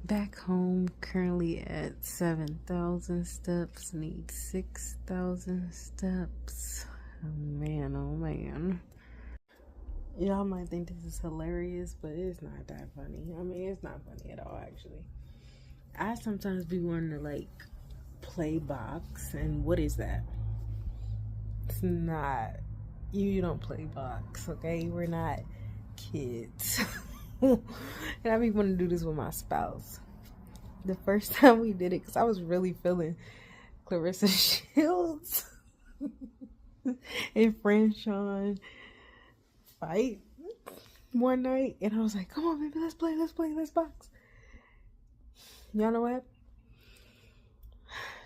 Back home, currently at 7,000 steps, need 6,000 steps. Oh man, oh man. Y'all might think this is hilarious, but it's not that funny. I mean, it's not funny at all, actually. I sometimes be wanting to, like, play box, and what is that? It's not. You don't play box, okay? We're not kids. And I be wanting to do this with my spouse. The first time we did it, because I was really feeling Clarissa Shields and Franchon fight one night, and I was like, come on, baby, let's play, let's box. Y'all know what?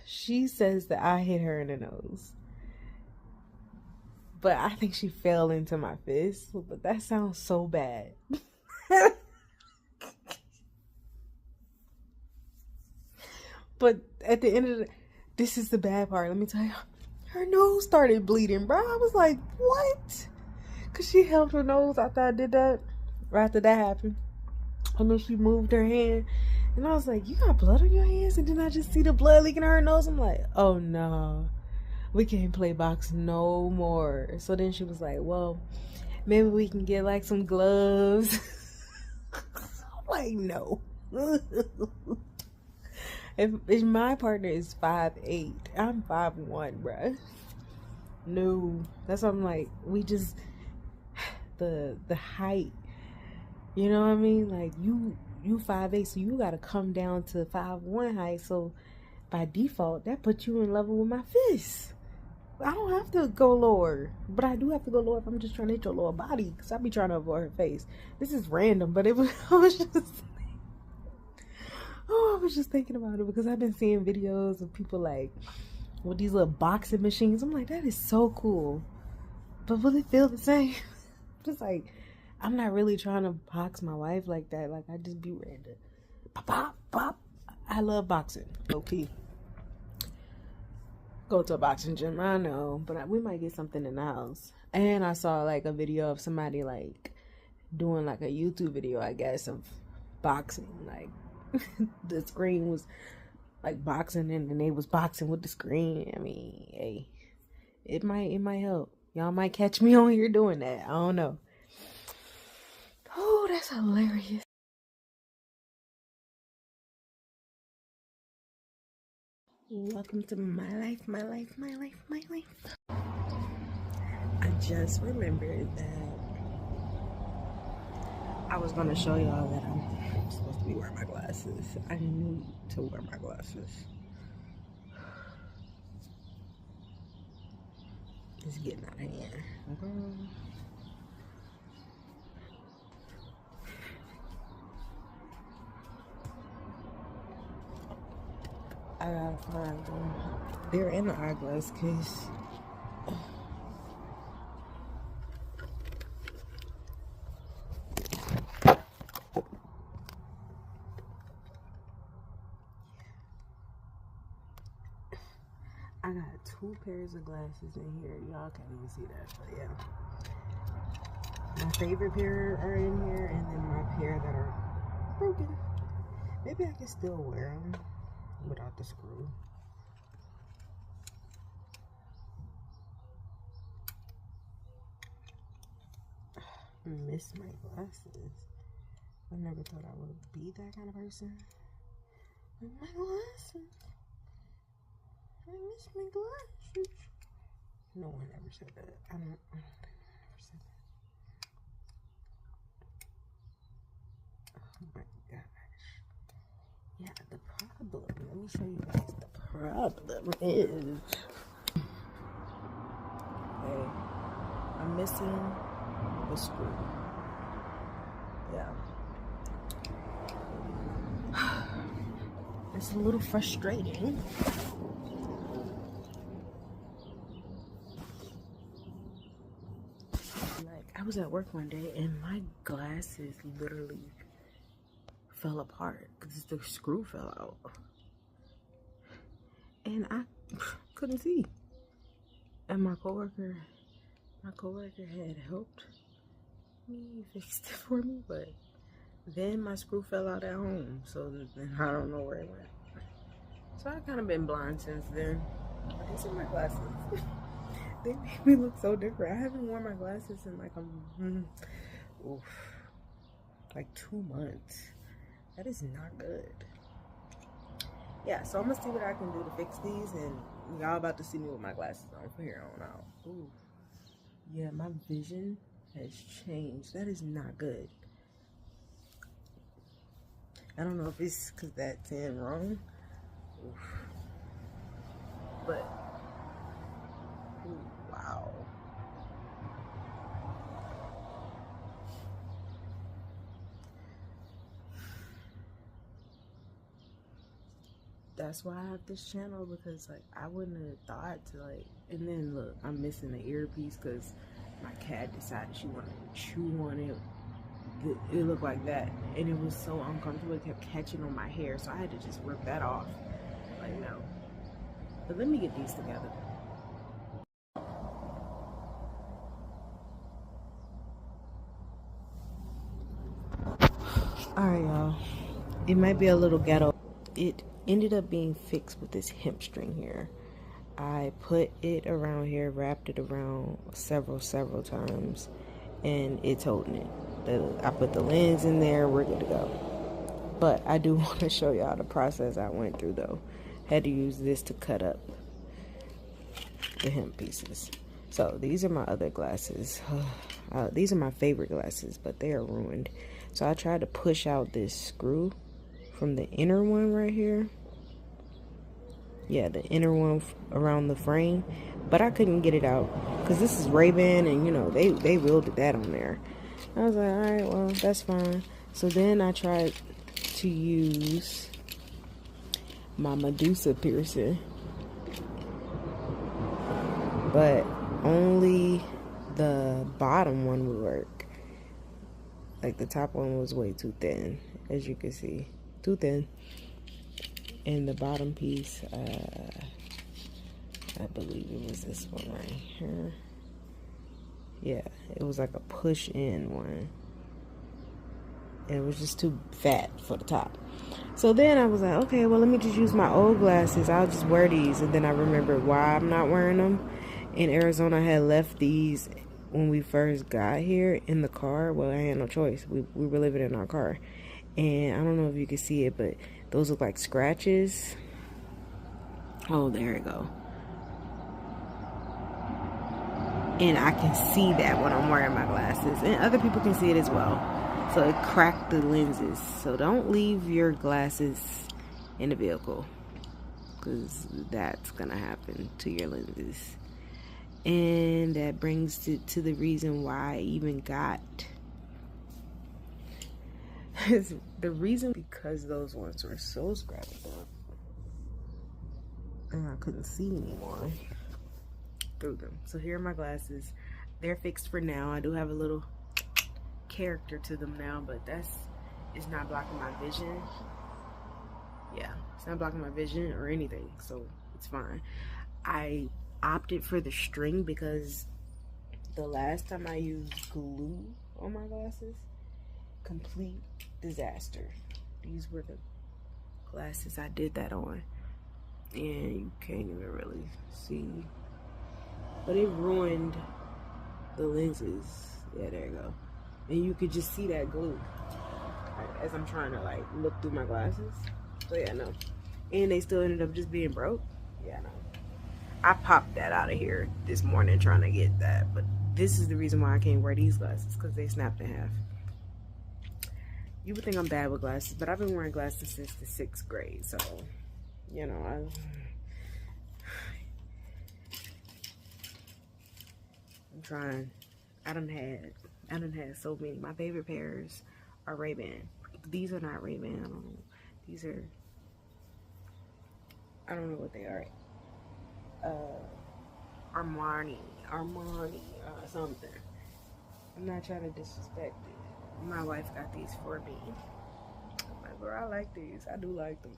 She says that I hit her in the nose. But I think she fell into my fist. But that sounds so bad. But at the end of the, this is the bad part. Let me tell you, her nose started bleeding, bro. I was like, what? Cause she held her nose after I did that. Right after that happened, and then she moved her hand, and I was like, you got blood on your hands? And then I just see the blood leaking out her nose. I'm like, oh no, we can't play box no more. So then she was like, well, maybe we can get like some gloves. I'm like, no. If my partner is 5'8", I'm 5'1", bruh. No, that's what I'm like. We just the height. You know what I mean? Like you 5'8", so you gotta come down to 5'1" height. So by default, that puts you in level with my fist. I don't have to go lower, but I do have to go lower if I'm just trying to hit your lower body, because I be trying to avoid her face. This is random, but I was just thinking about it because I've been seeing videos of people like with these little boxing machines. I'm like, that is so cool, but will it feel the same? Just like, I'm not really trying to box my wife like that. Like, I just be random. Pop, pop, pop. I love boxing. Okay. Go to a boxing gym, I know, but we might get something in the house. And I saw like a video of somebody like doing like a YouTube video, I guess, of boxing. Like the screen was like boxing, and then they was boxing with the screen. I mean, hey, it might help. Y'all might catch me on here doing that. I don't know. Oh, that's hilarious. Welcome to my life. I just remembered that I was gonna show y'all that I'm supposed to be wearing my glasses. I need to wear my glasses. It's getting out of hand. I gotta find them. They're in the eyeglass case. I got 2 pairs of glasses in here. Y'all can't even see that, but yeah. My favorite pair are in here, and then my pair that are broken. Maybe I can still wear them without the screw. I miss my glasses. I never thought I would be that kind of person. With my glasses. I miss my glasses. No one ever said that. I don't think I ever said that. Oh my gosh. Yeah, the problem, let me show you guys, the problem is, okay, I'm missing the screw. Yeah. It's a little frustrating. Like, I was at work one day and my glasses literally fell apart because the screw fell out. And I couldn't see. And my coworker had helped me fix it for me, but Then my screw fell out at home, so then I don't know where it went. So I kind of been blind since then. These are my glasses. They make me look so different. I haven't worn my glasses in like like 2 months. That is not good. Yeah, so I'm gonna see what I can do to fix these, and y'all about to see me with my glasses on from here on out. Ooh. Yeah, my vision has changed. That is not good. I don't know if it's because that's in wrong. Oof. But, ooh, wow. That's why I have this channel, because like I wouldn't have thought to like, and then look, I'm missing the earpiece because my cat decided she wanted to chew on it. It looked like that, and it was so uncomfortable. It kept catching on my hair, so I had to just rip that off. Like, no. But let me get these together. Alright, y'all. It might be a little ghetto. It ended up being fixed with this hemp string here. I put it around here, wrapped it around several times, and it's holding it. I put the lens in there, we're good to go. But I do want to show y'all the process I went through though. Had to use this to cut up the hemp pieces. So these are my other glasses. These are my favorite glasses, but they are ruined. So I tried to push out this screw from the inner one right here. Yeah, the inner one around the frame, but I couldn't get it out because this is Ray-Ban, and you know they welded that on there. I was like, all right, well, that's fine. So then I tried to use my Medusa piercing, but only the bottom one would work. Like the top one was way too thin, as you can see, too thin. And the bottom piece, I believe it was this one right here. Yeah, it was like a push-in one. And it was just too fat for the top. So then I was like, okay, well, let me just use my old glasses. I'll just wear these. And then I remembered why I'm not wearing them. In Arizona, I had left these when we first got here in the car. Well, I had no choice. We were living in our car. And I don't know if you can see it, but those look like scratches. Oh, there we go. And I can see that when I'm wearing my glasses. And other people can see it as well. So it cracked the lenses. So don't leave your glasses in the vehicle, because that's going to happen to your lenses. And that brings it to the reason why I even got... the reason, because those ones were so scratched up. And I couldn't see anymore through them. So here are my glasses. They're fixed for now. I do have a little character to them now, but it's not blocking my vision. Yeah, it's not blocking my vision or anything, so it's fine. I opted for the string because the last time I used glue on my glasses, complete disaster. These were the glasses I did that on, and you can't even really see, but it ruined the lenses. Yeah, there you go. And you could just see that glue as I'm trying to like look through my glasses. So yeah, no. And they still ended up just being broke. Yeah, no. I popped that out of here this morning trying to get that, but this is the reason why I can't wear these glasses, because they snapped in half. You would think I'm bad with glasses, but I've been wearing glasses since the 6th grade, so you know, I'm trying. I done had so many. My favorite pairs are Ray-Ban. These are not Ray-Ban. I don't know. These are, I don't know what they are. Armani, something. I'm not trying to disrespect it. My wife got these for me. I'm like, girl, I like these. I do like them.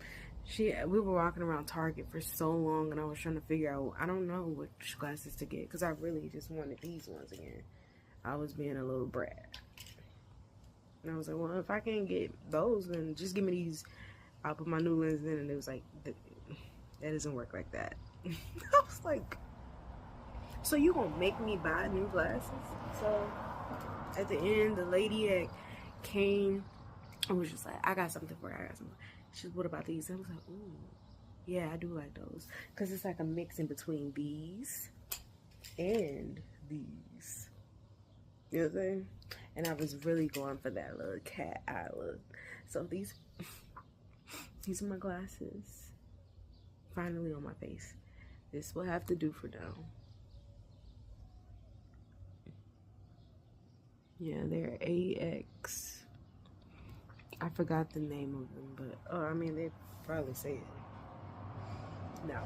We were walking around Target for so long, and I was trying to figure out, I don't know which glasses to get, because I really just wanted these ones again. I was being a little brat. And I was like, well, if I can't get those, then just give me these. I'll put my new lens in. And it was like, that doesn't work like that. I was like, so you gonna make me buy new glasses? So at the end, the lady came and was just like, I got something for you. I got something. She said, what about these? And I was like, ooh, yeah, I do like those. Because it's like a mix in between these and these. You know what I'm saying? And I was really going for that little cat eye look. So these are my glasses. Finally on my face. This will have to do for now. Yeah, they're AX. I forgot the name of them, but I mean, they probably say it. No.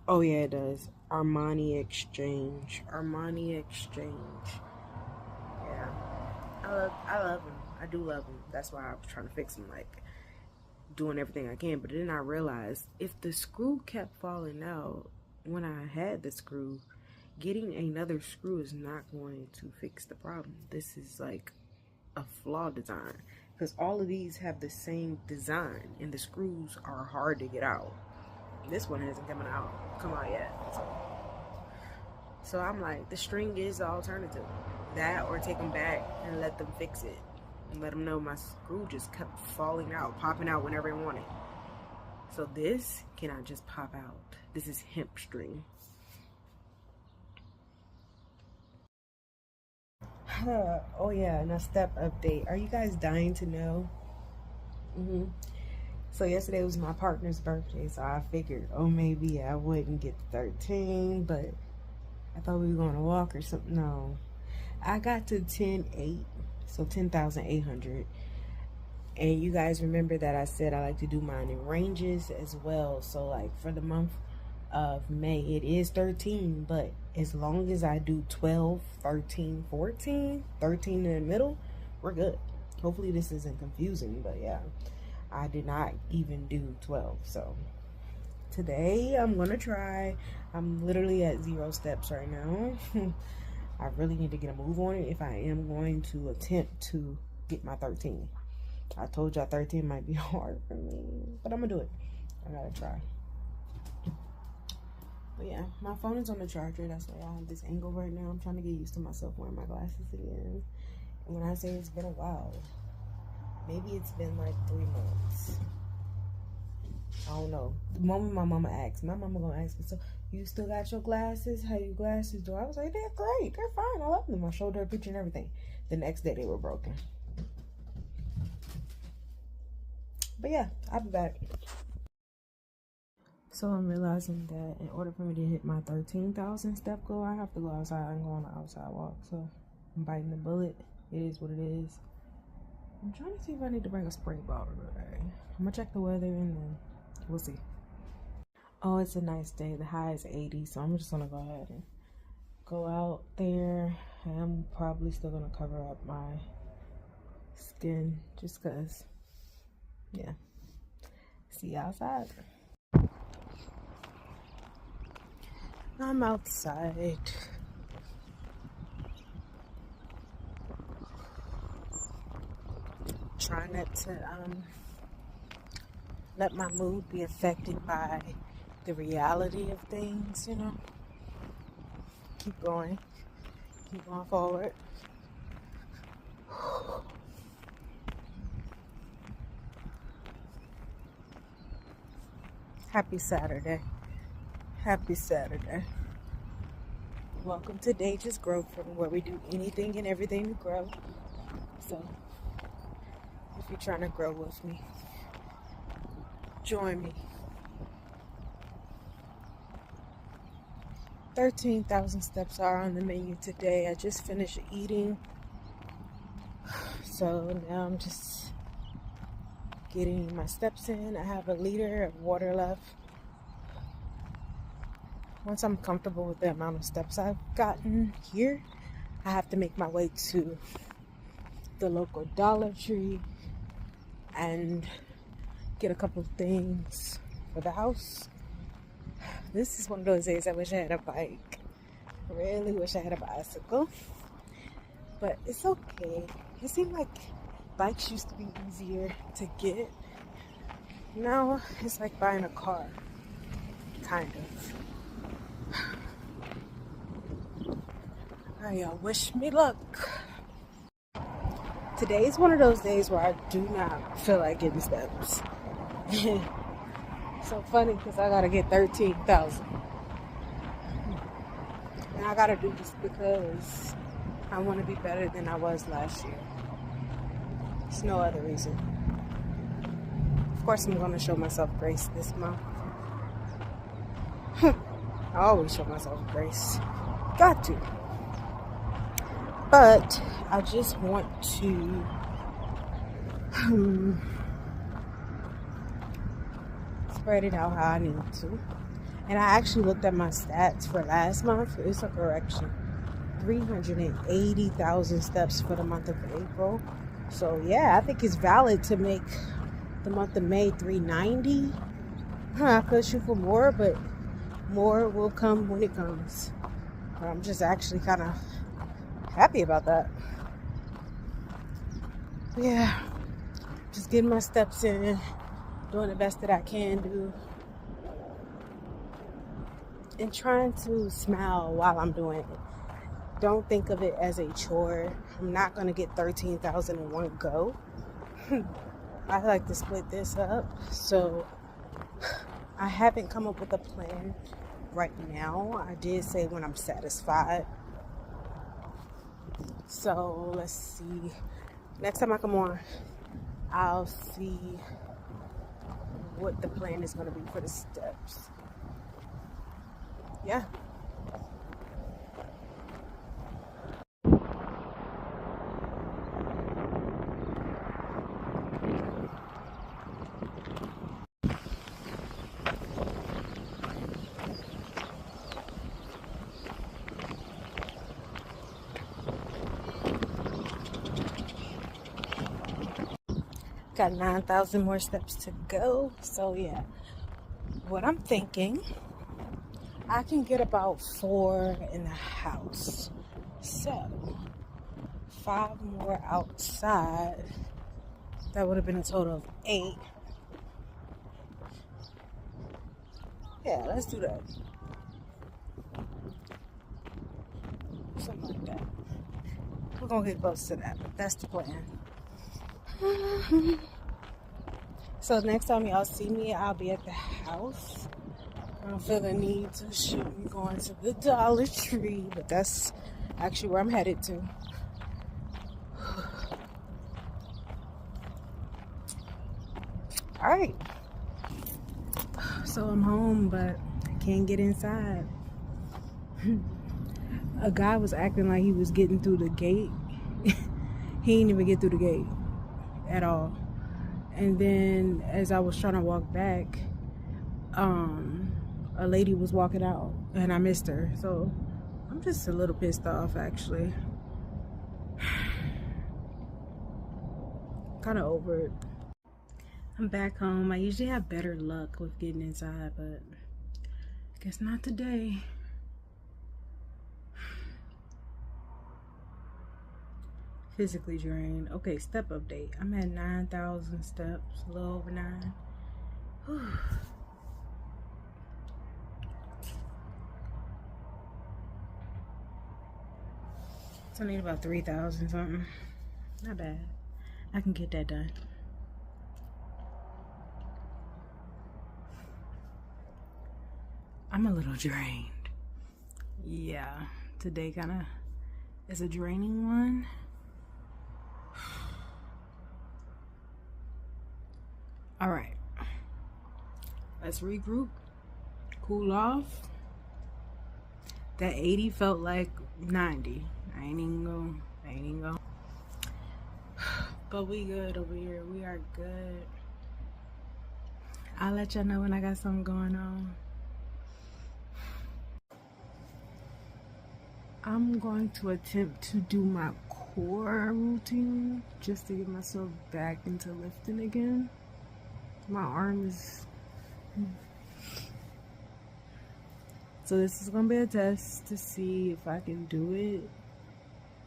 Oh yeah, it does. Armani Exchange. Armani Exchange. Yeah, I love them. I do love them. That's why I was trying to fix them, like doing everything I can. But then I realized if the screw kept falling out when I had the screw, getting another screw is not going to fix the problem. This is like a flaw design, because all of these have the same design and the screws are hard to get out. This one hasn't come out yet. So I'm like, the string is the alternative. That, or take them back and let them fix it and let them know my screw just kept falling out, popping out whenever I want it. So this cannot just pop out. This is hemp string. Oh yeah, and a step update. Are you guys dying to know? So yesterday was my partner's birthday, so I figured, oh, maybe I wouldn't get 13, but I thought we were going to walk or something. No, I got to 10,800, so 10,800. And you guys remember that I said I like to do mine in ranges as well. So like for the month of May, it is 13, but as long as I do 12, 13, 14, 13 in the middle, we're good. Hopefully this isn't confusing, but yeah, I did not even do 12. So today I'm gonna try. I'm literally at 0 steps right now. I really need to get a move on it if I am going to attempt to get my 13. I told y'all 13 might be hard for me, but I'm gonna do it. I gotta try. But yeah, my phone is on the charger. That's why I have this angle right now. I'm trying to get used to myself wearing my glasses again. And when I say it's been a while, maybe it's been like 3 months. I don't know. The moment my mama asked, my mama gonna ask me, so you still got your glasses? How your glasses do? I was like, they're great. They're fine. I love them. I showed her a picture and everything. The next day they were broken. But yeah, I'll be back. So I'm realizing that in order for me to hit my 13,000 step goal, I have to go outside and go on the outside walk. So I'm biting the bullet. It is what it is. I'm trying to see if I need to bring a spray bottle today. I'm gonna check the weather and then we'll see. Oh, it's a nice day. The high is 80, so I'm just gonna go ahead and go out there. I'm probably still gonna cover up my skin just cause, yeah. See you outside. I'm outside. Trying not to let my mood be affected by the reality of things, you know. Keep going forward. Happy Saturday. Happy Saturday. Welcome to Dage's Growth Room, where we do anything and everything to grow. So, if you're trying to grow with me, join me. 13,000 steps are on the menu today. I just finished eating. So now I'm just getting my steps in. I have a liter of water left. Once I'm comfortable with the amount of steps I've gotten here, I have to make my way to the local Dollar Tree and get a couple of things for the house. This is one of those days I wish I had a bike. Really wish I had a bicycle. but it's okay. It seemed like bikes used to be easier to get. Now it's like buying a car, kind of. Alright, y'all, wish me luck. Today is one of those days where I do not feel like getting steps. So funny because I gotta get 13,000. And I gotta do this because I want to be better than I was last year. There's no other reason. Of course, I'm gonna show myself grace this month. I always show myself grace. Got to. But I just want to spread it out how I need to. And I actually looked at my stats for last month. It's a correction. 380,000 steps for the month of April. So yeah, I think it's valid to make the month of May 390. I could shoot for more, but more will come when it comes. But I'm just actually kind of happy about that. Yeah, just getting my steps in, doing the best that I can do, and trying to smile while I'm doing it. Don't think of it as a chore. I'm not going to get 13,000 in one go. I like to split this up. So I haven't come up with a plan right now. I did say when I'm satisfied. So let's see. Next time I come on, I'll see what the plan is going to be for the steps. Yeah. Got 9,000 more steps to go. So yeah, what I'm thinking, I can get about 4 in the house. So 5 more outside. That would have been a total of 8. Yeah, let's do that. Something like that. We're gonna get close to that, but that's the plan. So next time y'all see me, I'll be at the house. I don't feel the need to shoot me going to the Dollar Tree, but that's actually where I'm headed to. All right. So I'm home, but I can't get inside. A guy was acting like he was getting through the gate. He didn't even get through the gate at all. And then as I was trying to walk back, a lady was walking out and I missed her. So I'm just a little pissed off, actually. Kind of over it. I'm back home. I usually have better luck with getting inside, but I guess not today. Physically drained. Okay, step update. I'm at 9,000 steps, a little over 9. Whew. So I need about 3,000 something. Not bad. I can get that done. I'm a little drained. Yeah, today kind of is a draining one. All right, let's regroup, cool off. That 80 felt like 90. I ain't even go. But we good over here. We are good. I'll let y'all know when I got something going on. I'm going to attempt to do my core routine just to get myself back into lifting again. My arm is... So this is gonna be a test to see if I can do it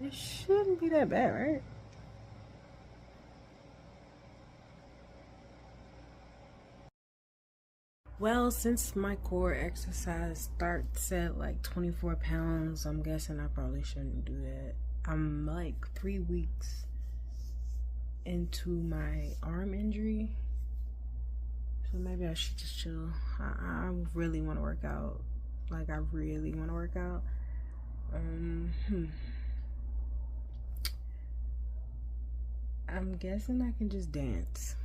It shouldn't be that bad, right? Well, since my core exercise starts at like 24 pounds, I'm guessing I probably shouldn't do that. I'm like 3 weeks into my arm injury, so maybe I should just chill. I really want to work out. Like, I really want to work out. I'm guessing I can just dance.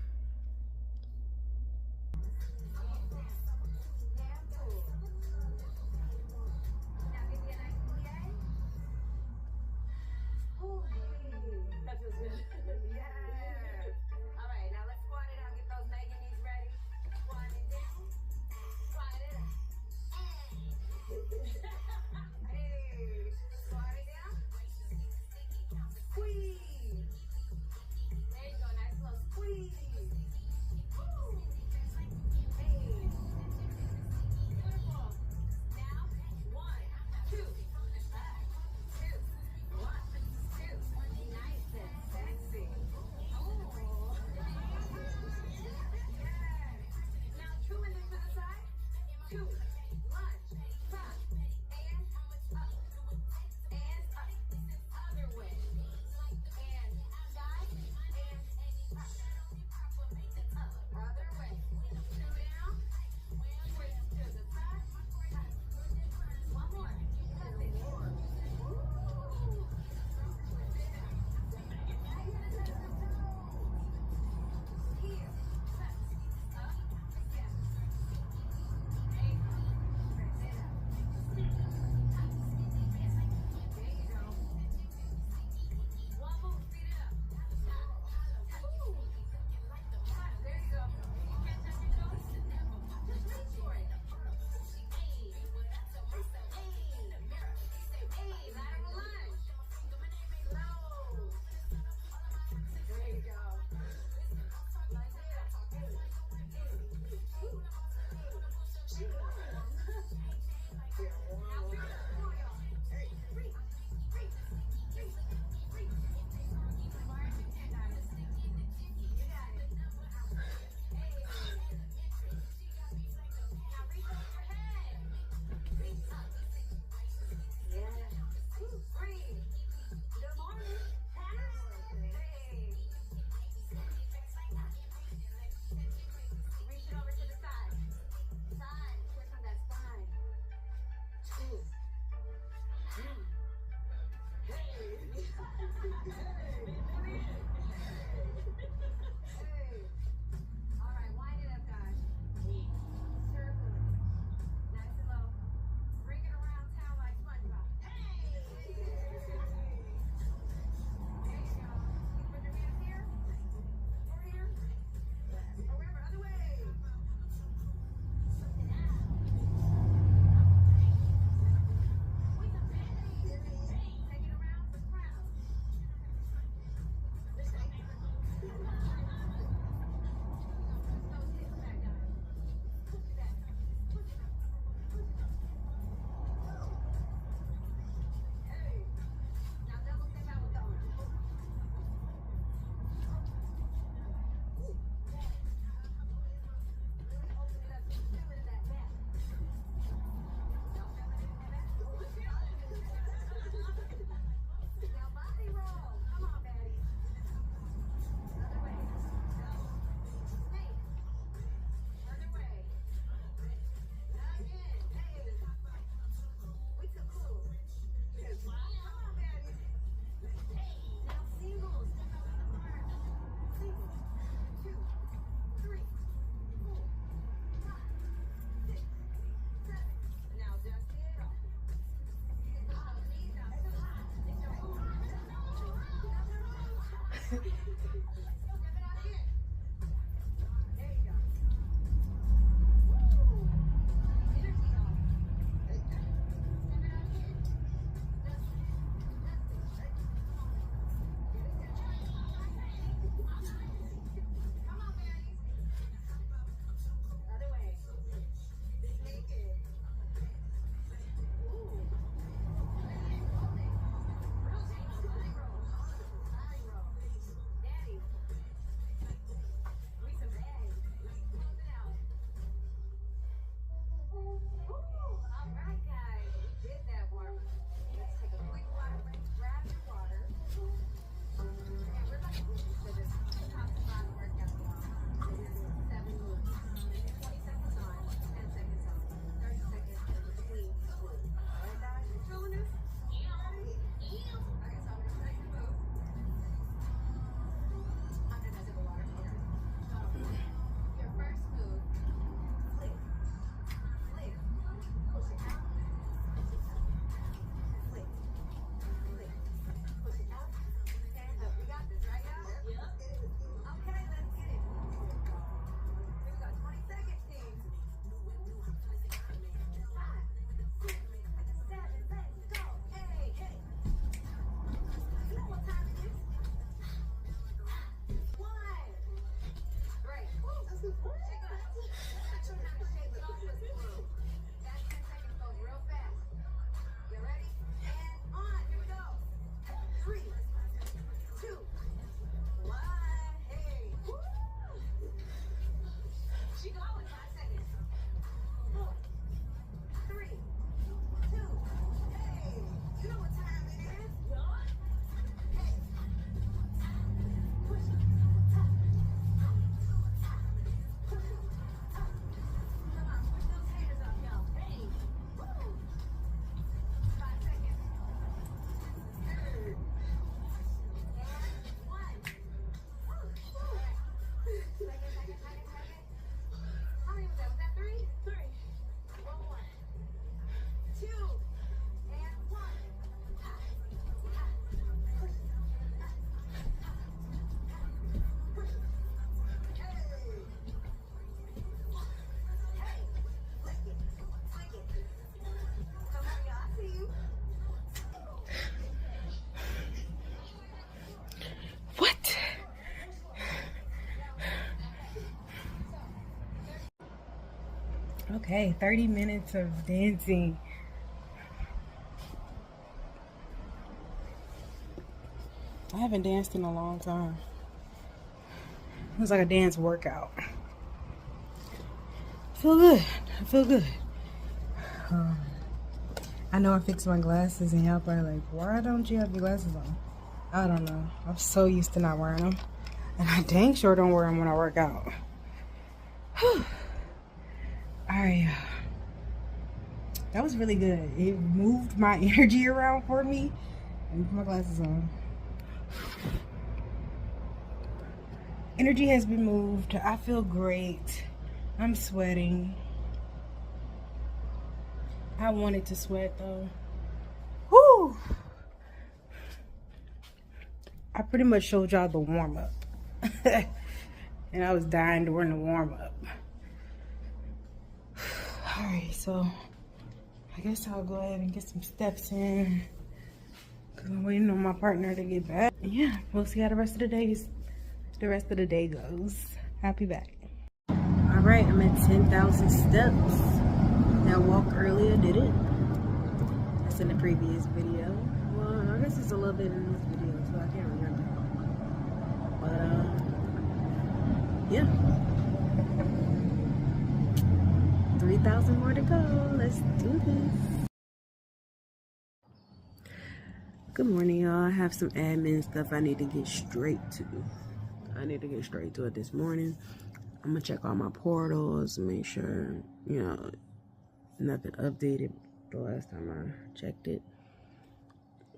Okay, 30 minutes of dancing. I haven't danced in a long time. It was like a dance workout. I feel good. I feel good. I know I fixed my glasses and y'all probably like, why don't you have your glasses on? I don't know. I'm so used to not wearing them. And I dang sure don't wear them when I work out. Alright, that was really good. It moved my energy around for me. Let me put my glasses on. Energy has been moved. I feel great. I'm sweating. I wanted to sweat though. Whew! I pretty much showed y'all the warm up. And I was dying during the warm up. Alright, so I guess I'll go ahead and get some steps in. Cause I'm waiting on my partner to get back. Yeah, we'll see how the rest of the day goes. I'll be back. Alright, I'm at 10,000 steps. That walk earlier did it. That's in the previous video. Well, I guess it's a little bit in this video, so I can't remember. But yeah. 3,000 more to go. Let's do this. Good morning, y'all. I have some admin stuff I need to get straight to. I need to get straight to it this morning. I'm gonna check all my portals, make sure, you know, nothing updated the last time I checked it.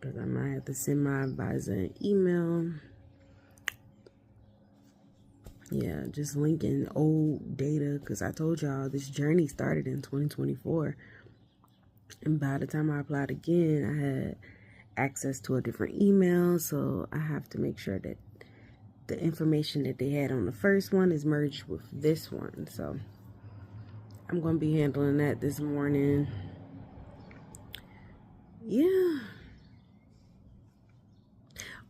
Because I might have to send my advisor an email. Yeah, just linking old data. Because I told y'all this journey started in 2024. And by the time I applied again, I had access to a different email. So I have to make sure that the information that they had on the first one is merged with this one. So I'm going to be handling that this morning. Yeah.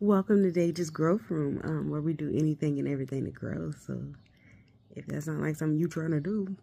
Welcome to Dage's Growth Room, where we do anything and everything to grow. So if that sounds like something you're trying to do.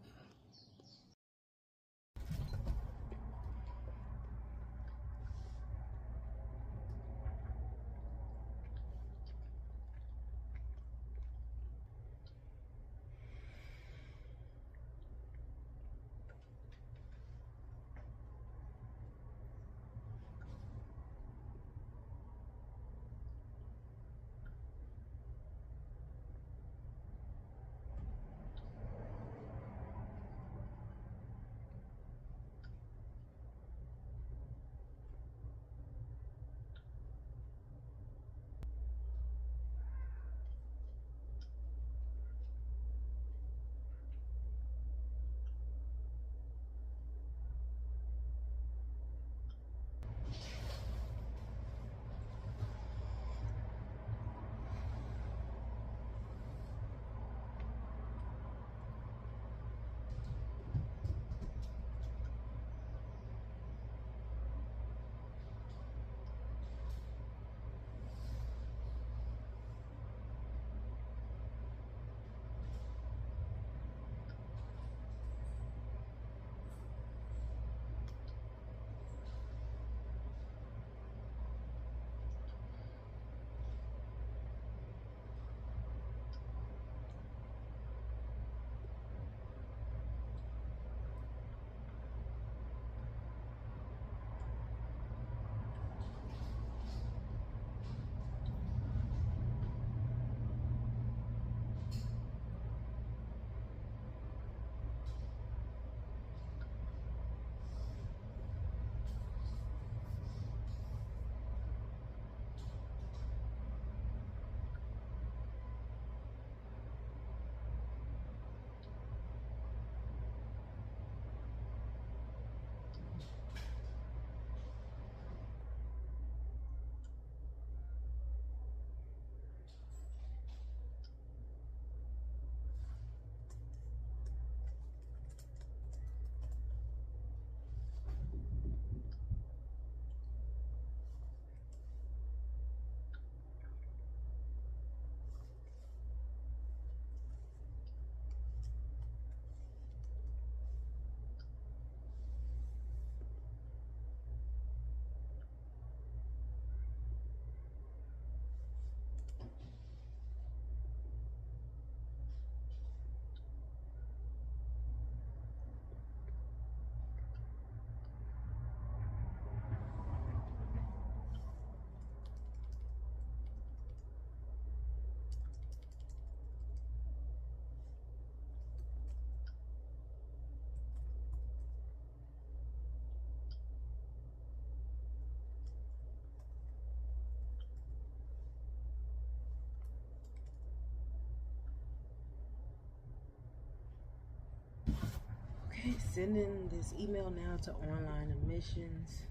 Sending this email now to online admissions.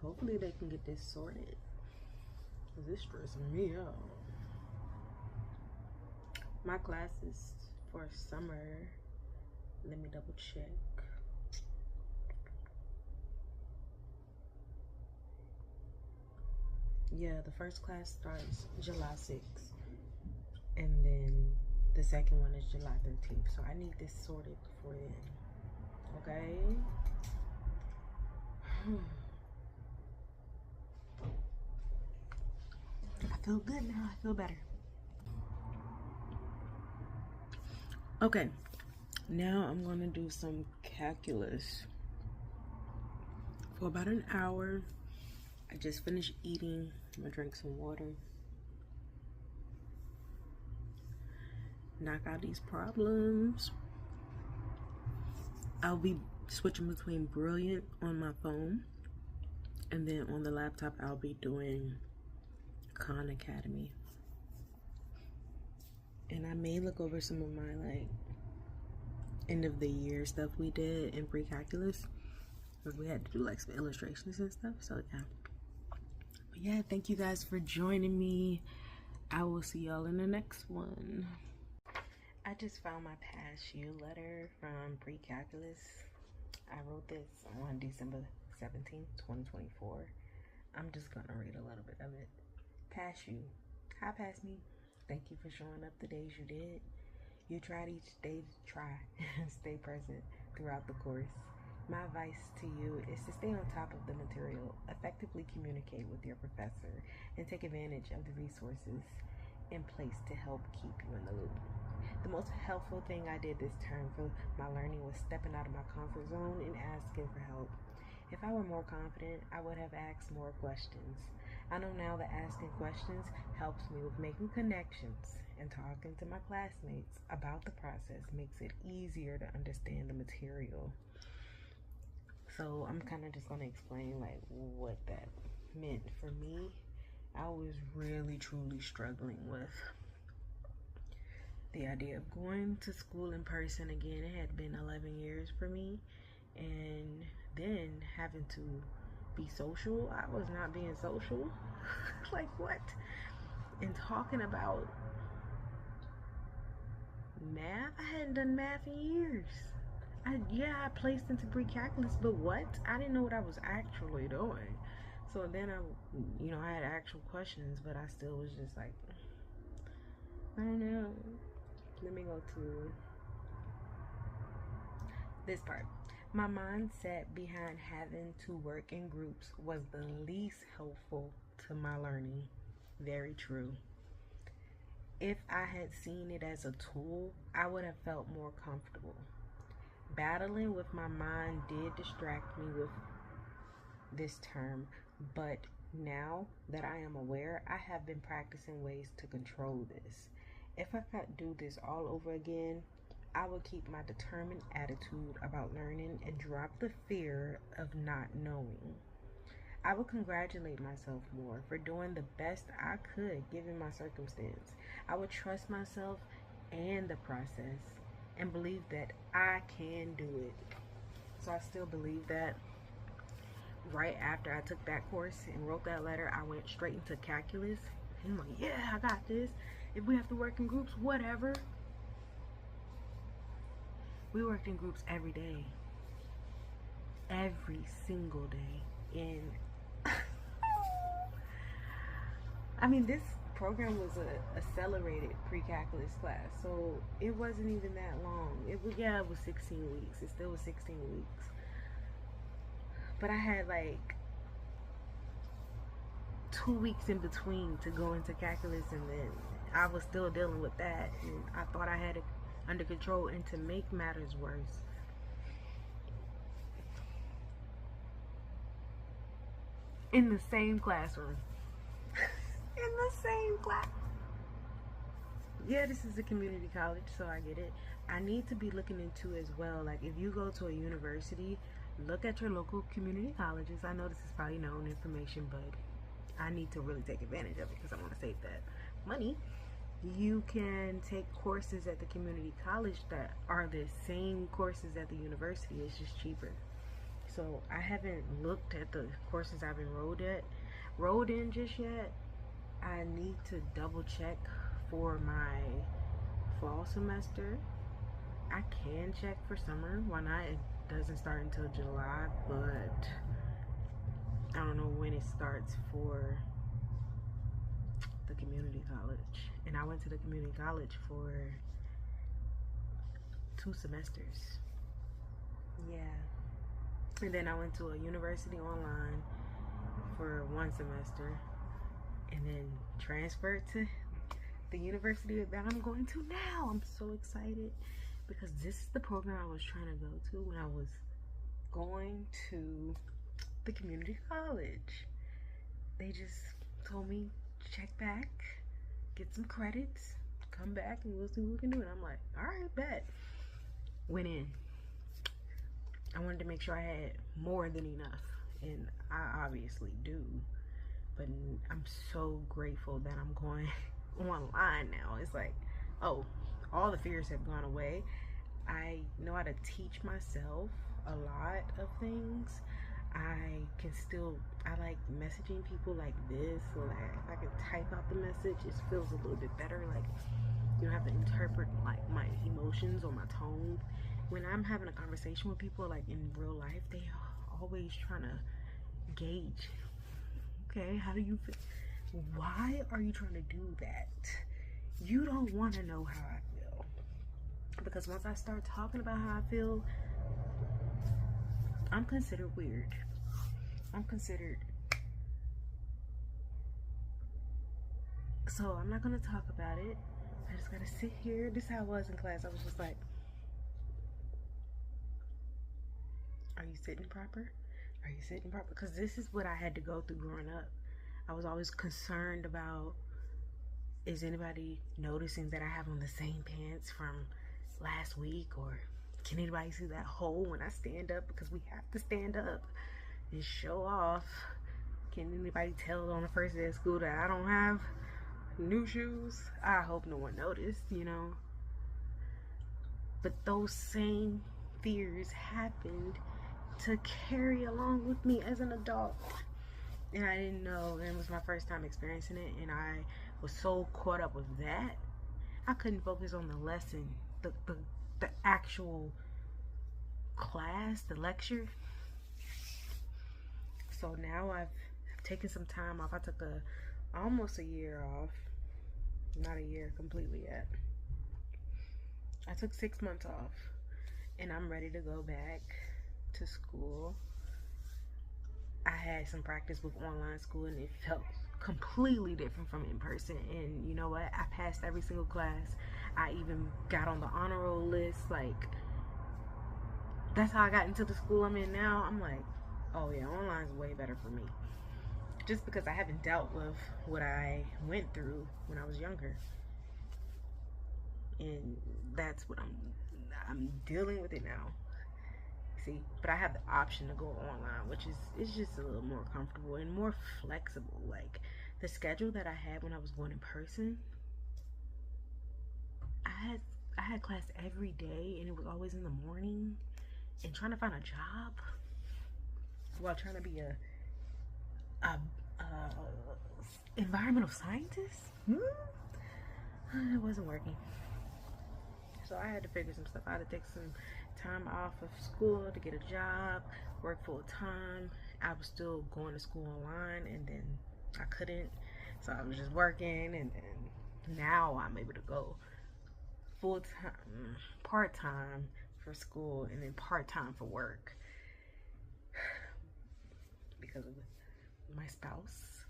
Hopefully they can get this sorted, because it's stressing me out. My classes for summer, let me double check. Yeah, the first class starts July 6th, and then the second one is July 13th. So I need this sorted before then. Okay? I feel good now. I feel better. Okay, now I'm gonna do some calculus for about an hour. I just finished eating. I'm gonna drink some water. Knock out these problems. I'll be switching between Brilliant on my phone, and then on the laptop I'll be doing Khan Academy. And I may look over some of my like end of the year stuff we did in pre-calculus, because we had to do like some illustrations and stuff. So yeah. But yeah, thank you guys for joining me. I will see y'all in the next one. I just found my past year letter from pre-calculus. I wrote this on December 17th, 2024. I'm just gonna read a little bit of it. Past you. Hi, past me. Thank you for showing up the days you did. You tried each day to try and stay present throughout the course. My advice to you is to stay on top of the material, effectively communicate with your professor, and take advantage of the resources in place to help keep you in the loop. The most helpful thing I did this term for my learning was stepping out of my comfort zone and asking for help. If I were more confident, I would have asked more questions. I know now that asking questions helps me with making connections, and talking to my classmates about the process makes it easier to understand the material. So I'm kind of just going to explain like what that meant for me. I was really truly struggling with the idea of going to school in person again. It had been 11 years for me, and then having to be social. I was not being social. Like what? And talking about math. I hadn't done math in years. I placed into pre-calculus, but what? I didn't know what I was actually doing. So then I had actual questions, but I still was just like, I don't know. Let me go to this part. My mindset behind having to work in groups was the least helpful to my learning. Very true. If I had seen it as a tool, I would have felt more comfortable. Battling with my mind did distract me with this term, but now that I am aware, I have been practicing ways to control this. If I could do this all over again, I would keep my determined attitude about learning and drop the fear of not knowing. I would congratulate myself more for doing the best I could given my circumstance. I would trust myself and the process and believe that I can do it. So I still believe that. Right after I took that course and wrote that letter, I went straight into calculus. And I'm like, yeah, I got this. If we have to work in groups, whatever. We worked in groups every day. Every single day. And I mean, this program was a accelerated pre-calculus class, so it wasn't even that long. It was 16 weeks. It still was 16 weeks. But I had like 2 weeks in between to go into calculus, and then I was still dealing with that, and I thought I had it under control. And to make matters worse, in the same classroom, in the same class. Yeah, this is a community college, so I get it. I need to be looking into as well, like if you go to a university, look at your local community colleges. I know this is probably known information, but I need to really take advantage of it because I want to save that money. you can take courses at the community college that are the same courses at the university. It's just cheaper. So I haven't looked at the courses I've enrolled in just yet. I need to double check for my fall semester. I can check for summer. Why not? It doesn't start until July, but I don't know when it starts for the community college. And I went to the community college for 2 semesters. Yeah. And then I went to a university online for 1 semester, and then transferred to the university that I'm going to now. I'm so excited because this is the program I was trying to go to when I was going to the community college. They just told me, check back, get some credits, come back, and we'll see what we can do. And I'm like, all right, bet. Went in. I wanted to make sure I had more than enough, and I obviously do. But I'm so grateful that I'm going online now. It's like, oh, all the fears have gone away. I know how to teach myself a lot of things. I like messaging people like this. Like, if I can type out the message, it feels a little bit better. Like, you don't have to interpret like my emotions or my tone. When I'm having a conversation with people, like in real life, they always trying to gauge, okay, how do you feel? Why are you trying to do that? You don't want to know how I feel. Because once I start talking about how I feel, I'm considered weird. So I'm not going to talk about it. I just got to sit here. This is how I was in class. I was just like, are you sitting proper? Are you sitting proper? Because this is what I had to go through growing up. I was always concerned about, is anybody noticing that I have on the same pants from last week? Or can anybody see that hole when I stand up? Because we have to stand up and show off. Can anybody tell on the first day of school that I don't have new shoes? I hope no one noticed, you know. But those same fears happened to carry along with me as an adult, and I didn't know, and it was my first time experiencing it, and I was so caught up with that I couldn't focus on the lesson, the actual class, the lecture. So now I've taken some time off. I took almost a year off, not a year completely yet. I took 6 months off, and I'm ready to go back to school. I had some practice with online school, and it felt completely different from in person. And you know what? I passed every single class. I even got on the honor roll list. Like, that's how I got into the school I'm in now. I'm like, oh yeah, online's way better for me. Just because I haven't dealt with what I went through when I was younger. And that's what I'm dealing with it now. See, but I have the option to go online, which is just a little more comfortable and more flexible. Like, the schedule that I had when I was going in person, I had class every day, and it was always in the morning. And trying to find a job while trying to be a environmental scientist, it wasn't working. So I had to figure some stuff out. I had to take some time off of school to get a job, work full time. I was still going to school online, and then I couldn't, so I was just working, and now I'm able to go full time, part time for school, and then part time for work because of my spouse.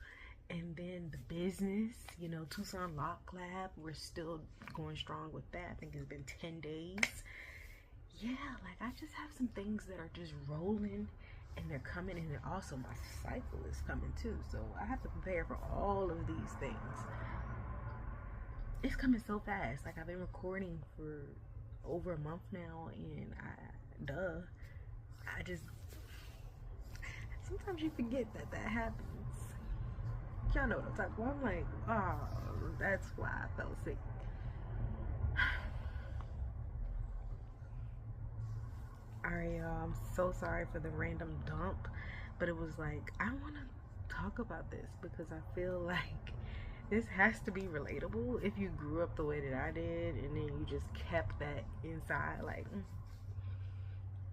And then the business, you know, Tucson Lock Lab, we're still going strong with that. I think it's been 10 days. Yeah, like, I just have some things that are just rolling, and they're coming, and then also my cycle is coming too. So I have to prepare for all of these things. It's coming so fast. Like, I've been recording for over a month now, and I just, sometimes you forget that happens. Y'all know what I'm talking about. I'm like, oh, that's why I felt sick. Alright, y'all, I'm so sorry for the random dump, but it was like, I want to talk about this because I feel like this has to be relatable if you grew up the way that I did and then you just kept that inside, like,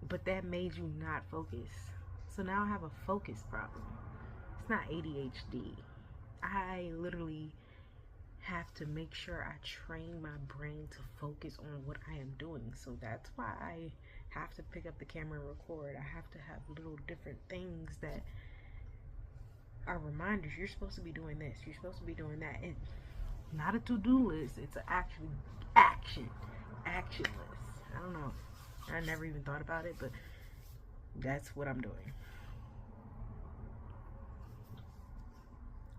but that made you not focus. So now I have a focus problem. It's not ADHD. I literally have to make sure I train my brain to focus on what I am doing. So that's why I have to pick up the camera and record. I have to have little different things that are reminders. You're supposed to be doing this. You're supposed to be doing that. It's not a to-do list. It's an action list. I don't know. I never even thought about it, but that's what I'm doing.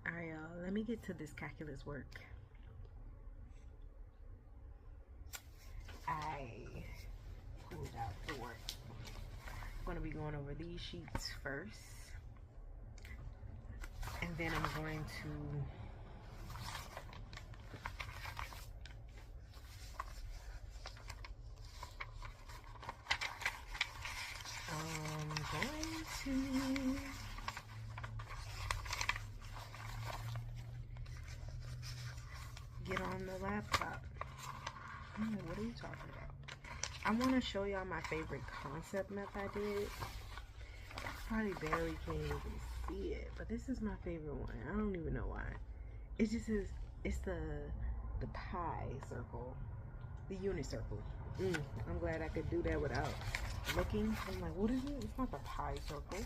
Alright, y'all. Let me get to this calculus work. I pulled out the work. I'm going to be going over these sheets first. And then I'm going to get on the laptop. What are you talking about? I want to show y'all my favorite concept map I did. Probably barely can't even see it, but this is my favorite one. I don't even know why. It just is. It's the pi circle, the unit circle. I'm glad I could do that without looking. I'm like, what is it? It's not the pi circle.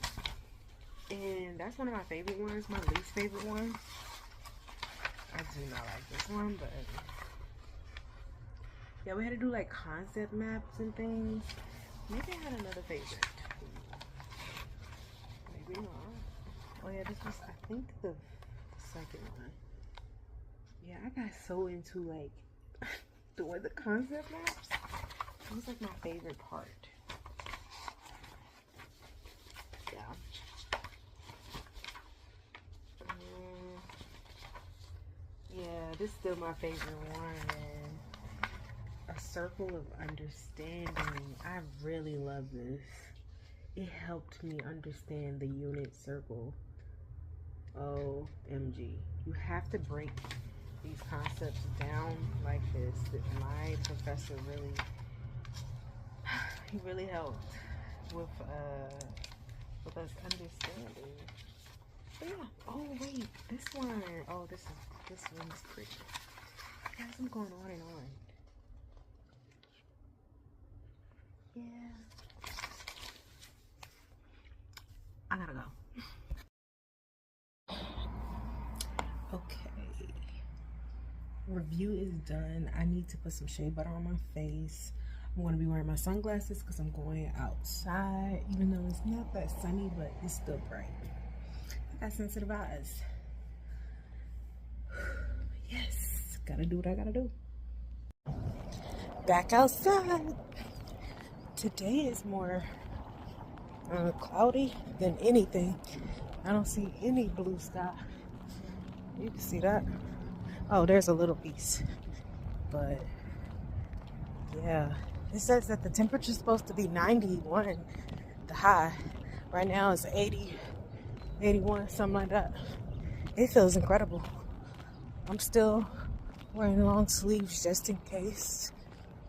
And that's one of my favorite ones. My least favorite one, I do not like this one, but yeah, we had to do like concept maps and things. Maybe I had another favorite. Maybe not. Oh yeah, this was, I think, the second one. Yeah, I got so into like doing the concept maps. It was like my favorite part. Yeah. Yeah, this is still my favorite one. A circle of understanding. I really love this. It helped me understand the unit circle. OMG. You have to break these concepts down like this. My professor really, he really helped with us understanding. But yeah. Oh wait, this one. Oh, this one's pretty. Guys, I'm going on and on. Yeah. I gotta go. Okay. Review is done. I need to put some shea butter on my face. I'm going to be wearing my sunglasses because I'm going outside. Even though it's not that sunny, but it's still bright. I got sensitive eyes. Yes. Gotta do what I gotta do. Back outside. Today is more cloudy than anything. I don't see any blue sky. You can see that. Oh, there's a little piece. But yeah, it says that the temperature is supposed to be 91, the high. Right now it's 80, 81, something like that. It feels incredible. I'm still wearing long sleeves just in case,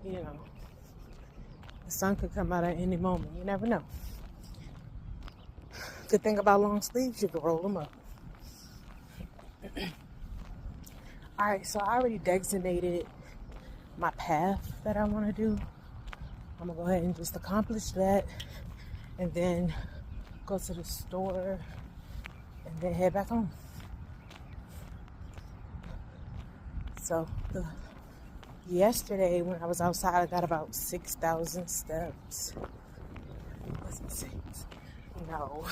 you know, the sun could come out at any moment. You never know. Good thing about long sleeves, you can roll them up. Alright, so I already designated my path that I want to do. I'm going to go ahead and just accomplish that. And then go to the store. And then head back home. So, yesterday when I was outside, I got about 6,000 steps. Was it 6? No.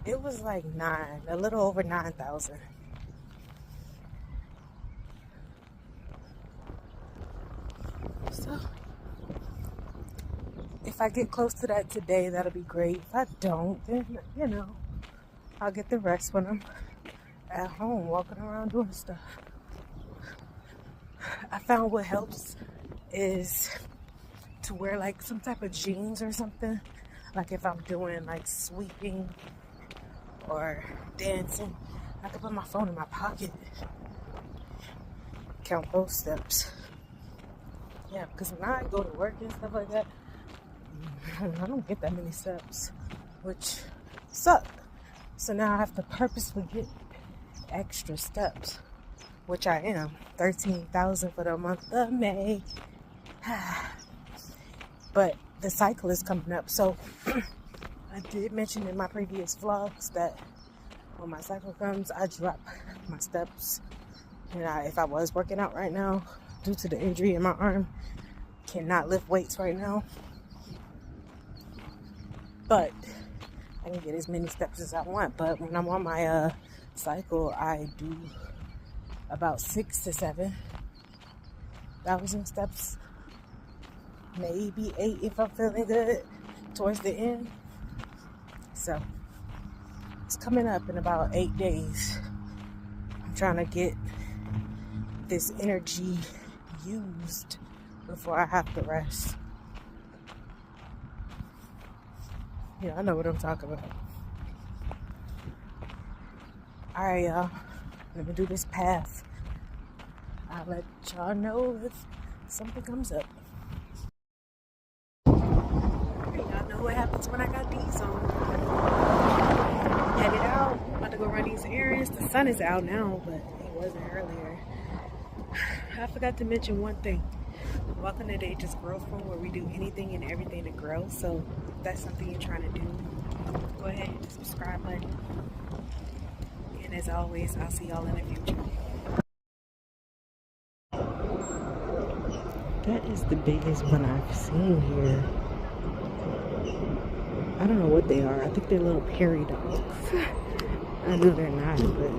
It was like 9. A little over 9,000. So, if I get close to that today, that'll be great. If I don't, then, you know, I'll get the rest when I'm at home walking around doing stuff. I found what helps is to wear like some type of jeans or something. Like if I'm doing like sweeping or dancing, I can put my phone in my pocket, count those steps. Yeah, because when I go to work and stuff like that, I don't get that many steps, which suck. So now I have to purposely get extra steps, which I am. 13,000 for the month of May. But the cycle is coming up. So I did mention in my previous vlogs that when my cycle comes, I drop my steps. And if I was working out right now, due to the injury in my arm, cannot lift weights right now. But I can get as many steps as I want. But when I'm on my cycle, I do about 6,000 to 7,000 steps. Maybe 8 if I'm feeling good towards the end. So it's coming up in about 8 days. I'm trying to get this energy used before I have to rest. Yeah, I know what I'm talking about. Alright, y'all. Let me do this path. I'll let y'all know if something comes up. Y'all know what happens when I got these on. Headed out. About to go run these errands. The sun is out now, but it wasn't earlier. I forgot to mention one thing. Welcome to Dage's Growth Room, where we do anything and everything to grow. So if that's something you're trying to do, go ahead and hit the subscribe button. And as always, I'll see y'all in the future. That is the biggest one I've seen here. I don't know what they are. I think they're little prairie dogs. I know they're not, but...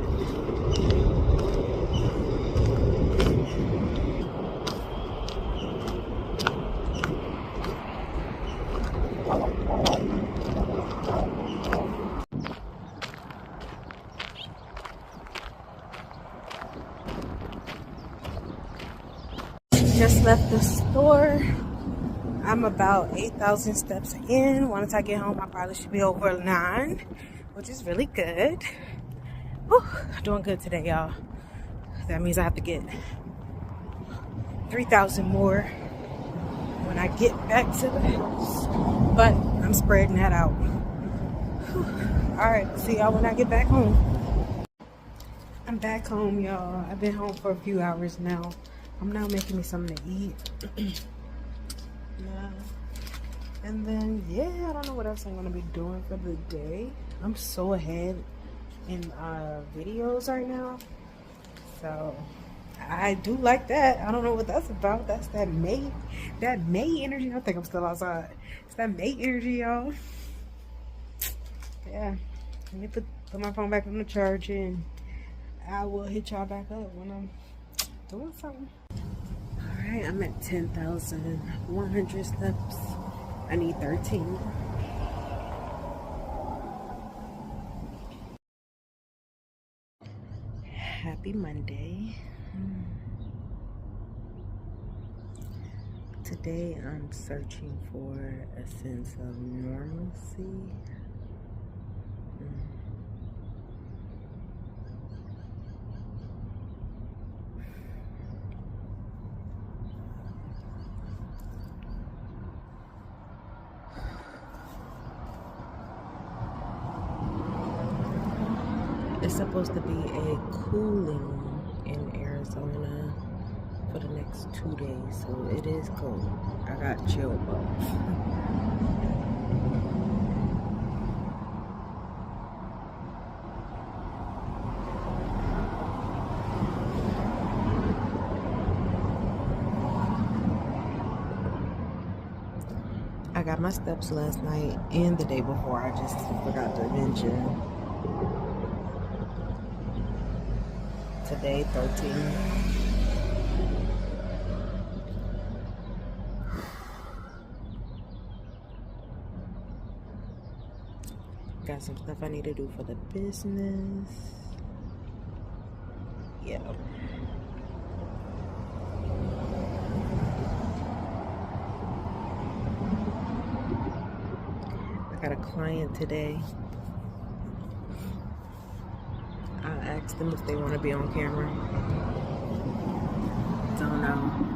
Just left the store. I'm about 8,000 steps in. Once I get home, I probably should be over 9, which is really good. Whew, doing good today, y'all. That means I have to get 3,000 more when I get back to the house. But I'm spreading that out. All right, see y'all when I get back home. I'm back home, y'all. I've been home for a few hours now. I'm now making me something to eat. Yeah. And then, yeah, I don't know what else I'm going to be doing for the day. I'm so ahead in videos right now. So, I do like that. I don't know what that's about. That's that May energy. I think I'm still outside. It's that May energy, y'all. Yeah. Let me put my phone back on the charge, and I will hit y'all back up when I'm doing something. Alright, I'm at 10,100 steps. I need 13. Happy Monday. Today I'm searching for a sense of normalcy. It's supposed to be a cooling in Arizona for the next 2 days, so it is cold. I got chill bumps. I got my steps last night and the day before. I just forgot to mention. Today, 13. Got some stuff I need to do for the business. yeah. I got a client today. I asked them if they want to be on camera. Don't know.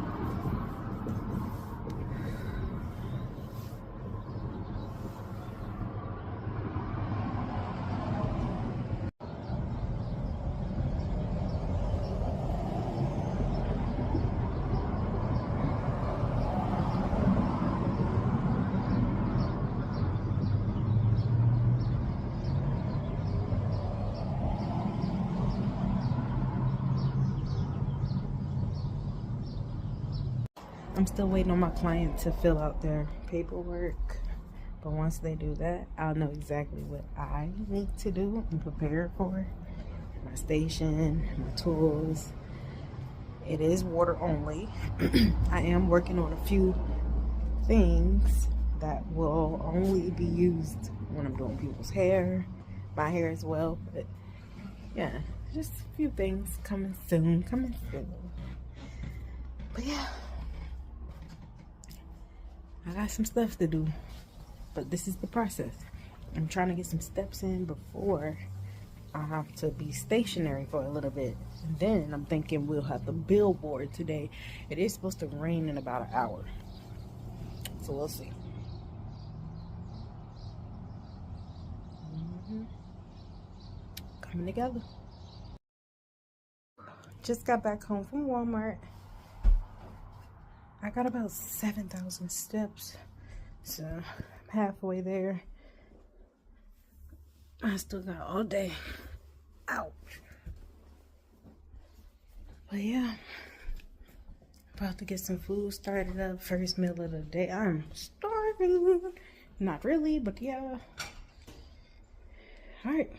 I'm still waiting on my client to fill out their paperwork. But once they do that, I'll know exactly what I need to do and prepare for. My station, my tools. It is water only. I am working on a few things that will only be used when I'm doing people's hair, my hair as well. But yeah, just a few things coming soon. But yeah, I got some stuff to do, but this is the process. I'm trying to get some steps in before I have to be stationary for a little bit. And then I'm thinking we'll have the billboard today. It is supposed to rain in about an hour, so we'll see. Coming together. Just got back home from Walmart. I got about 7,000 steps, so I'm halfway there. I still got all day. Ouch. But yeah, about to get some food started up. First meal of the day. I'm starving. Not really, but yeah. All right.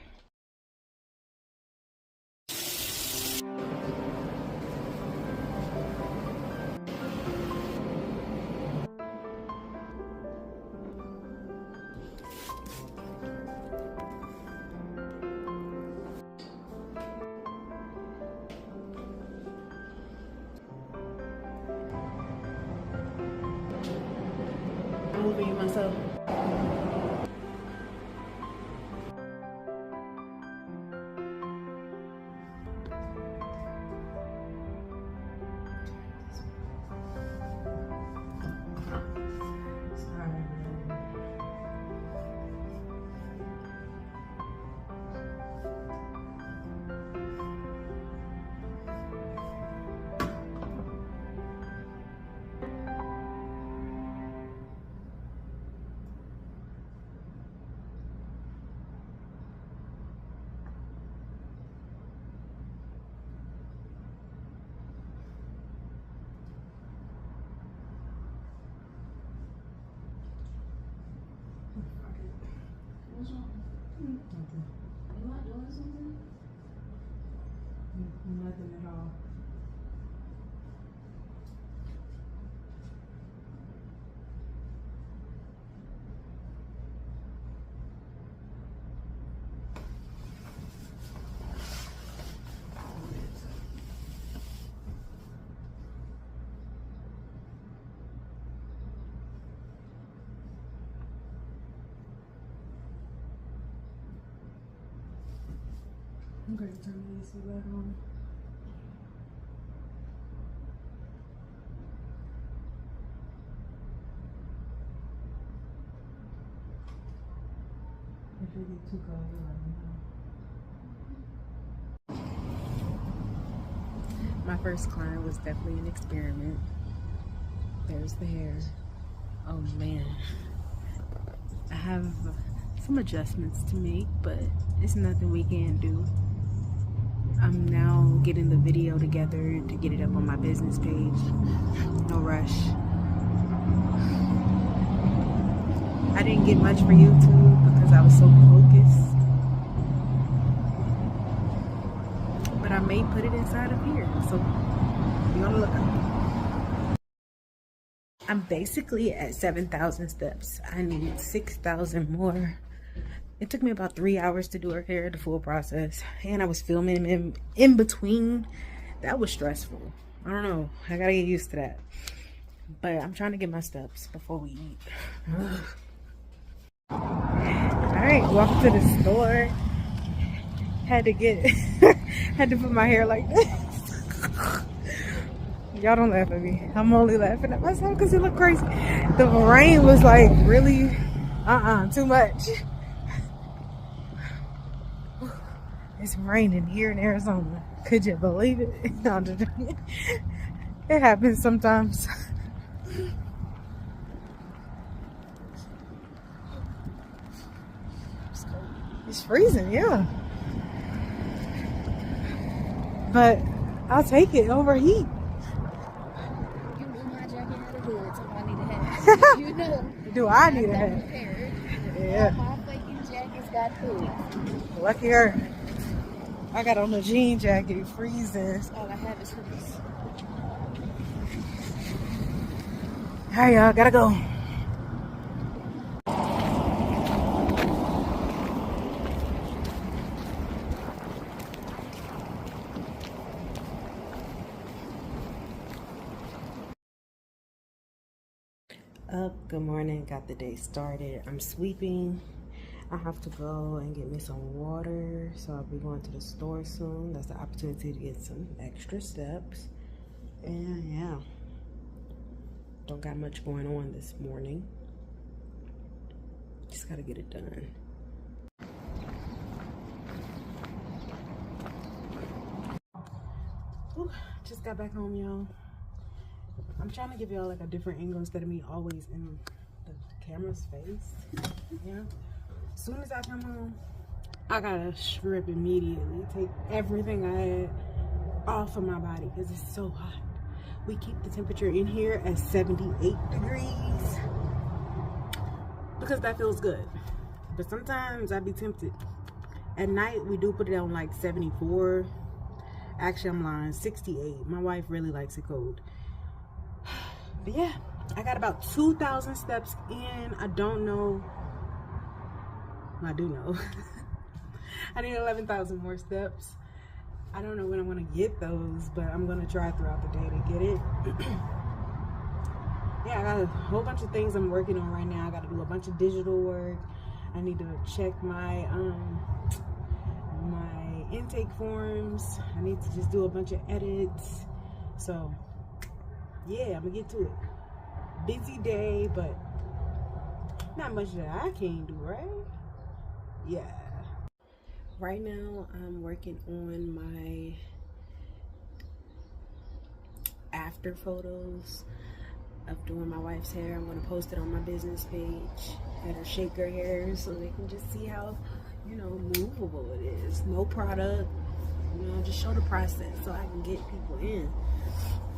Moving myself. What's wrong? Nothing. You not doing something? Nothing at all. I'm going to turn the AC back on. If it get too cold, let me know. My first client was definitely an experiment. There's the hair. Oh man. I have some adjustments to make, but it's nothing we can't do. I'm now getting the video together to get it up on my business page. No rush. I didn't get much for YouTube because I was so focused. But I may put it inside of here, so be on the lookout. I'm basically at 7,000 steps. I need 6,000 more. It took me about 3 hours to do her hair, the full process. And I was filming in between. That was stressful. I don't know. I gotta get used to that. But I'm trying to get my steps before we eat. Alright, walked to the store. Had to put my hair like this. Y'all don't laugh at me. I'm only laughing at myself because it looked crazy. The rain was like really, too much. It's raining here in Arizona. Could you believe it? No, I'm just joking. It happens sometimes. It's freezing, yeah. But I'll take it over heat. You know my jacket had a hood, so I need a hat. You know. Do I need a hat? Yeah. All my flaking jackets got hoods. Lucky her. I got on a jean jacket, freezing. All I have is hoodies. Alright, y'all, gotta go. Good morning, got the day started. I'm sweeping. I have to go and get me some water, so I'll be going to the store soon. That's the opportunity to get some extra steps. And yeah, don't got much going on this morning. Just gotta get it done. Ooh, just got back home, y'all. I'm trying to give y'all like a different angle instead of me always in the camera's face. Yeah. As soon as I come home, I gotta strip immediately. Take everything I had off of my body because it's so hot. We keep the temperature in here at 78 degrees because that feels good. But sometimes I'd be tempted. At night, we do put it on like 74. Actually, I'm lying, 68. My wife really likes it cold. But yeah, I got about 2,000 steps in. I don't know. I do know. I need 11,000 more steps. I don't know when I'm gonna get those, but I'm gonna try throughout the day to get it. Yeah, I got a whole bunch of things I'm working on right now. I gotta do a bunch of digital work. I need to check my my intake forms. I need to just do a bunch of edits. So yeah, I'm gonna get to it. Busy day, but not much that I can't do, right? Yeah. Right now, I'm working on my after photos of doing my wife's hair. I'm gonna post it on my business page. Had her shake her hair so they can just see how, you know, movable it is. No product, you know, just show the process so I can get people in.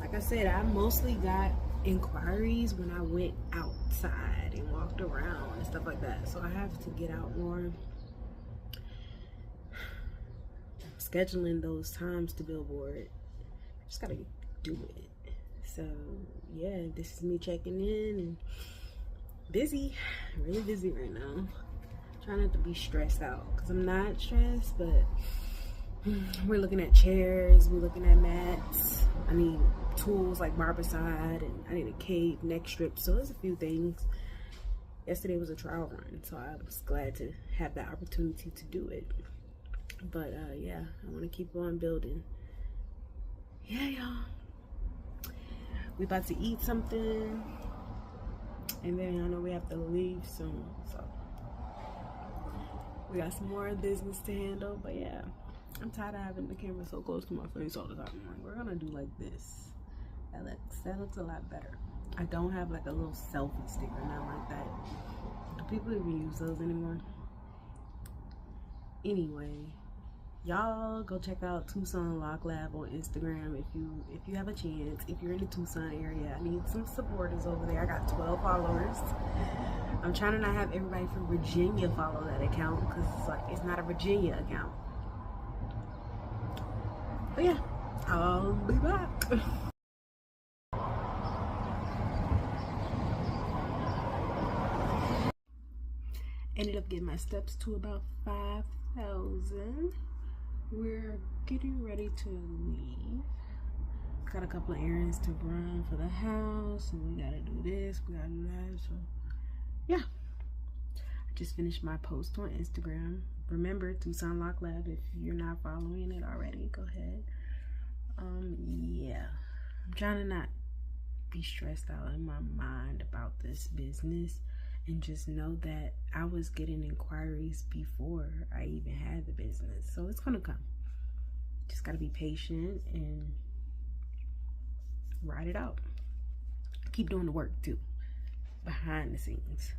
Like I said, I mostly got inquiries when I went outside and walked around and stuff like that. So I have to get out more. Scheduling those times to billboard. Just gotta do it. So yeah, this is me checking in and busy. Really busy right now. Trying not to be stressed out because I'm not stressed, but we're looking at chairs, we're looking at mats. I need tools like barbicide, and I need a cape, neck strip. So there's a few things. Yesterday was a trial run, so I was glad to have that opportunity to do it. But yeah, I want to keep on building. Yeah, y'all. We about to eat something, and then I know we have to leave soon. So we got some more business to handle. But yeah, I'm tired of having the camera so close to my face all the time. I'm like, we're gonna do like this. That looks a lot better. I don't have like a little selfie sticker, not like that. Do people even use those anymore? Anyway, y'all go check out Tucson Lock Lab on Instagram if you have a chance. If you're in the Tucson area, I need some supporters over there. I got 12 followers. I'm trying to not have everybody from Virginia follow that account because it's like it's not a Virginia account. But yeah, I'll be back. Ended up getting my steps to about 5,000. We're getting ready to leave. Got a couple of errands to run for the house, and we gotta do this, we gotta do that. So yeah, I just finished my post on Instagram. Remember, Tucson Lock Lab, if you're not following it already, go ahead. Yeah, I'm trying to not be stressed out in my mind about this business, and just know that I was getting inquiries before I even had the business, so it's gonna come. Just gotta be patient and ride it out. Keep doing the work too, behind the scenes.